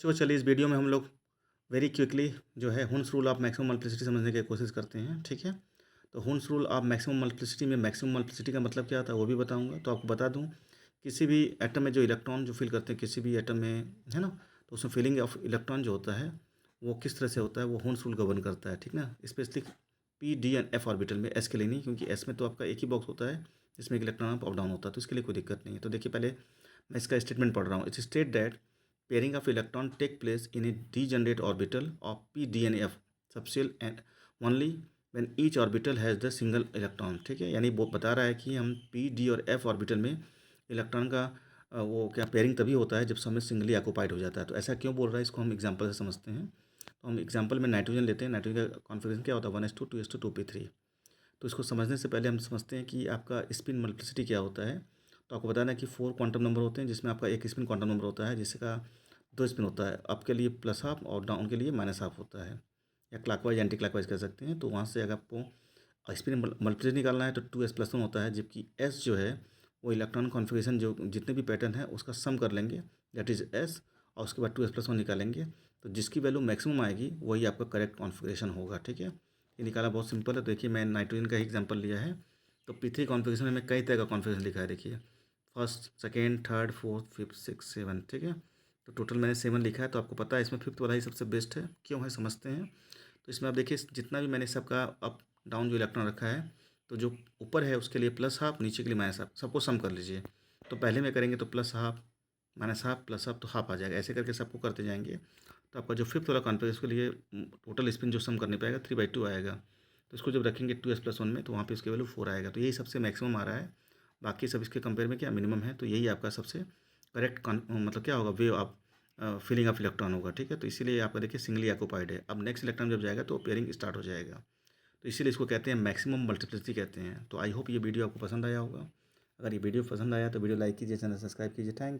चलिए इस वीडियो में हम लोग वेरी क्विकली जो है Hund's rule of maximum multiplicity समझने की कोशिश करते हैं। ठीक है, तो Hund's rule of maximum multiplicity में मैक्सिमम मल्टीप्लिसिटी का मतलब क्या होता है वो भी बताऊंगा। तो आपको बता दूं, किसी भी एटम में जो इलेक्ट्रॉन जो फिल करते हैं किसी भी एटम में, है ना, तो उसमें फिलिंग ऑफ इलेक्ट्रॉन जो होता है वो किस तरह से होता है, वो हुन्स रूल गवर्न करता है। ठीक ना, specially P D and F orbital में, एस के लिए नहीं, क्योंकि एस में तो आपका एक ही बॉक्स होता है जिसमें एक इलेक्ट्रॉन अप डाउन होता है, तो इसके लिए कोई दिक्कत नहीं है। तो देखिए, पहले मैं इसका स्टेटमेंट पढ़ रहा हूँ। It's state that pairing of electron take place in a degenerate orbital of p d and f subshell and only when each orbital has the single electron। ठीक है, यानी वो बता रहा है कि हम p d और f ऑर्बिटल में इलेक्ट्रॉन का वो क्या पेयरिंग तभी होता है जब समय सिंगली ऑक्यूपाइड हो जाता है। तो ऐसा क्यों बोल रहा है, इसको हम एग्जांपल से समझते हैं। तो हम एग्जांपल में नाइट्रोजन लेते हैं। नाइट्रोजन का कॉन्फिगरेशन क्या होता है, 1s2 2s2 2p3। तो इसको समझने से पहले हम समझते हैं कि आपका स्पिन मल्टीप्लिसिटी क्या होता है। तो आपको बताना है कि 4 क्वांटम नंबर होते हैं, जिसमें आपका एक स्पिन क्वांटम नंबर होता है जिसका 2 स्पिन होता है। अप के लिए प्लस हाफ और डाउन के लिए माइनस हाफ होता है, या क्लॉकवाइज एंटी क्लॉकवाइज कह सकते हैं। तो वहाँ से अगर आपको स्पिन मल्टीप्लिसिटी निकालना है तो 2s+1 होता है, जबकि एस जो है वो इलेक्ट्रॉन कॉन्फ़िगरेशन जो जितने भी पैटर्न है उसका सम कर लेंगे, दैट इज़ एस, और उसके बाद 2s+1 निकालेंगे। तो जिसकी वैल्यू मैक्सिमम आएगी वही आपका करेक्ट कॉन्फ़िगरेशन होगा। ठीक है, ये निकाला बहुत सिंपल है। तो देखिए, मैं नाइट्रोजन का ही एग्जांपल लिया है। तो P3 कॉन्फ़िगरेशन में कई तरह का कॉन्फ़िगरेशन लिखा है। देखिए, first, second, third, fourth, fifth, six, seven. ठीक है, तो टोटल मैंने 7 लिखा है। तो आपको पता है इसमें फिफ्थ वाला ही सबसे बेस्ट है। क्यों है समझते हैं। तो इसमें आप देखिए, जितना भी मैंने सबका अप डाउन जो इलेक्ट्रॉन रखा है, तो जो ऊपर है उसके लिए प्लस हाफ, नीचे के लिए माइनस हाफ, सबको सम कर लीजिए। तो पहले में करेंगे तो plus half minus half plus half, तो हाफ आ जाएगा। ऐसे करके सबको करते जाएंगे। तो आपका जो फिफ्थ वाला कॉन्फ़िगरेशन उसके लिए टोटल स्पिन जो सम करने पाएगा 3/2 आएगा। तो इसको जब रखेंगे 2s+1 में, तो वहाँ पे इसकी वैल्यू 4 आएगा। तो यही सबसे मैक्सिमम आ रहा है। बाकी सब इसके कंपेयर में क्या मिनिमम है। तो यही आपका सबसे करेक्ट मतलब क्या होगा, way of filling of electron होगा। ठीक है, तो इसीलिए आपका देखिए सिंगली ऑक्यूपाइड है। अब नेक्स्ट इलेक्ट्रॉन जब जाएगा तो पेयरिंग स्टार्ट हो जाएगा। तो इसीलिए इसको कहते हैं मैक्सिमम मल्टीप्लिसिटी कहते हैं। तो आई होप ये वीडियो आपको पसंद आया होगा। अगर ये वीडियो पसंद आया तो वीडियो लाइक कीजिए, चैनल सब्सक्राइब कीजिए। Thank you.